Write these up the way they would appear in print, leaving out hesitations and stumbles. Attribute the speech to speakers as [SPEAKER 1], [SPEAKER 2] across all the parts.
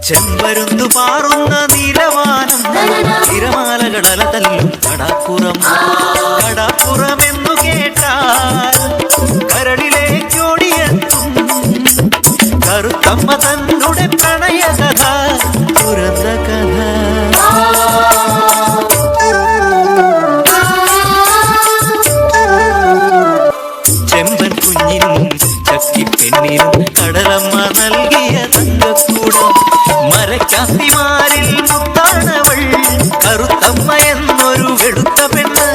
[SPEAKER 1] ചെമ്പരുന്തു പാറുന്ന നീലവാനം തിരമാലകടല തല്ലും കടാപ്പുറം കടാപ്പുറമെന്നു കേട്ടാൽ കരളിലേക്കോടിയെത്തും കറുത്തമ്മ തന്നുടെ പ്രണയ കഥ തുറന്ന കഥ. ചെമ്പൻ കുഞ്ഞിനും ചക്കിപ്പെണ്ണിനും കടലമ്മ നൽകിയ തങ്കക്കൂടം മരക്കാത്തിമാരിൽ മുത്താണവൾ കറുത്തമ്മ എന്നൊരു വെളുത്ത പെണ്ണ്.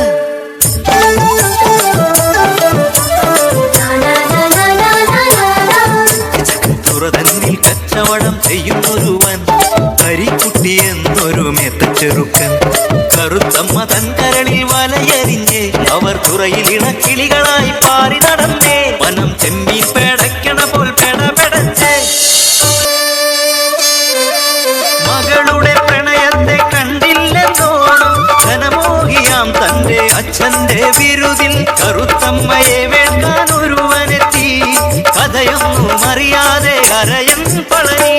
[SPEAKER 1] തുറതന്നിൽ കച്ചവടം ചെയ്യുന്നൊരുവൻ കരിക്കുട്ടി എന്നൊരു മേത്തച്ചെറുക്കൻ. കറുത്തമ്മ തൻ കരളിൽ വലയരിഞ്ഞ് അവർ തുറയിൽ ഇണക്കിളികളായി പാറി നടന്നേ വനം ചെമ്മി പേടയ്ക്കണ പോൽ പെടപെടച്ചേ. മകളുടെ പ്രണയത്തെ കണ്ടില്ലെന്നോണം ധനമോഹിയാം തന്റെ അച്ഛന്റെ വിരുദിൽ കറുത്തമ്മയെ വേൾക്കാൻ ഒരുവനെത്തി. കഥയൊന്നും അറിയാതെ കരയൻ പളനി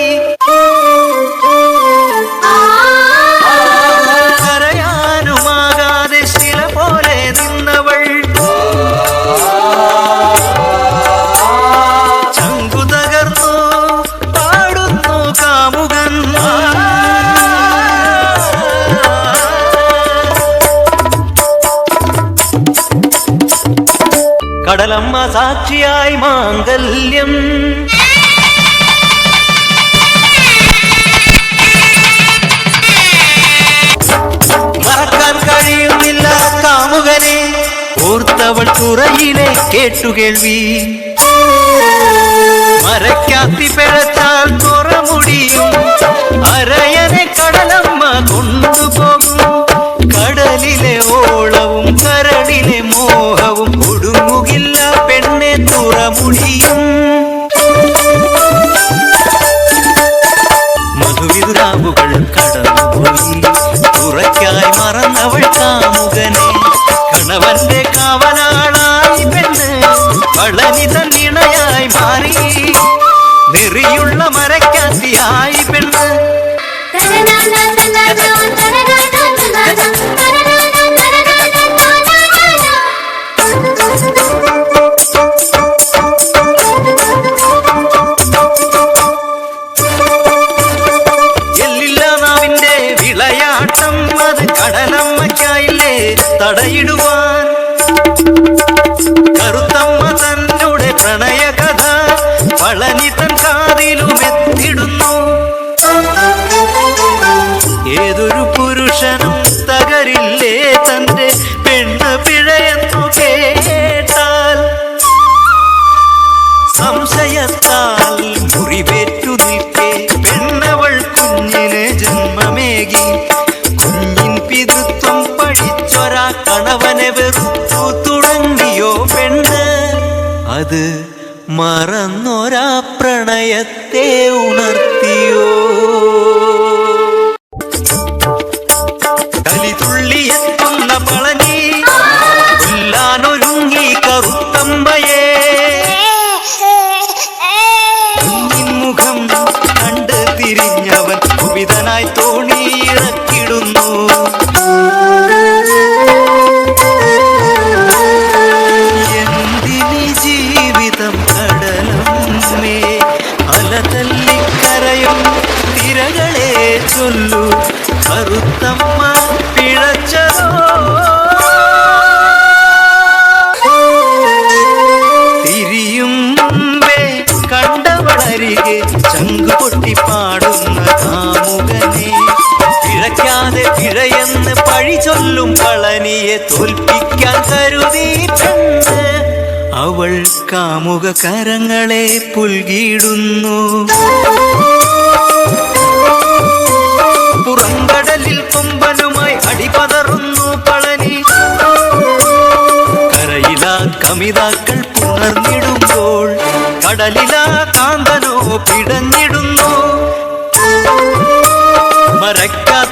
[SPEAKER 1] കരയാനുമാകാതെ ശില പോലെ നിന്നവൾ ചങ്കു തകർന്നു പാടുന്നു കാമുകൻ. കടലമ്മ സാക്ഷിയായി മാംഗല്യം മറക്കാൻ കഴിയുന്നില്ല കാമുകനെ ഓർത്തവൾ തുറയിലെ കേട്ടുകേൾവി. മരക്കാത്തി പിഴച്ചാൽ തുറമുടിയും അരയനെ കടലമ്മ കൊണ്ടുപോകും. കടലിലെ ഓളവും കരടിലെ മോഹവും ഒടുങ്ങുകില്ല പെണ്ണെ തുറമുടിയും. മധുവിതുരാവുകൾ കടന്നുപോയി തുറയ്ക്കായി മറന്നവൾ കാമുകനെ. കണവന്റെ കാവലാളായി പെണ്ണ് പളനി തന്നിണയായി മാറി. നെറിയുള്ള മരക്കാത്തിയായി പെണ്ണ് എല്ലില്ല നാവിന്റെ വിളയാട്ടം അത് കടലമ്മയ്ക്കായില്ലേ തടയിടുവാൻ. കറുത്തമ്മ തന്നുടെ പ്രണയ കഥ പളനി തൻ കാതിലും എത്തിടുന്നു. ഏതൊരു പുരുഷനും തകരില്ലേ തന്റെ പെണ്ണ് പിഴയെന്നു കേട്ടാൽ. സംശയത്താൽ മുറിവേറ്റു നിൽക്കെ പെണ്ണവൾ കുഞ്ഞിന് ജന്മമേകി. കുഞ്ഞിൻ പിതൃത്വം പഠിച്ചൊരാ കണവനെ വെറുത്തു തുടങ്ങിയോ പെണ്ണ്. അത് മറന്നൊരാ പ്രണയത്തെ ഉണർത്തിയോ. കലിതുള്ളിയെത്തുന്ന പളനി കൊല്ലാനൊരുങ്ങി കറുത്തമ്മയെ. മുഖം കണ്ട് തിരിഞ്ഞവൻ കുപിതനായി തോണി ഇറക്കിടുന്നു. പഴനിയെ തോൽപ്പിക്കാൻ കരുതി പെണ്ണ്. അവൾ കാമുക കരങ്ങളെ പുൽകിടുന്നു. പുറംകടലിൽ കൊമ്പനുമായി അടിപതറുന്നു പളനി. കരയിലാ കമിതാക്കൾ പുണർന്നിടുമ്പോൾ കടലിലാ കാന്തനോ പിടഞ്ഞിടുന്നു. മറക്കാത്ത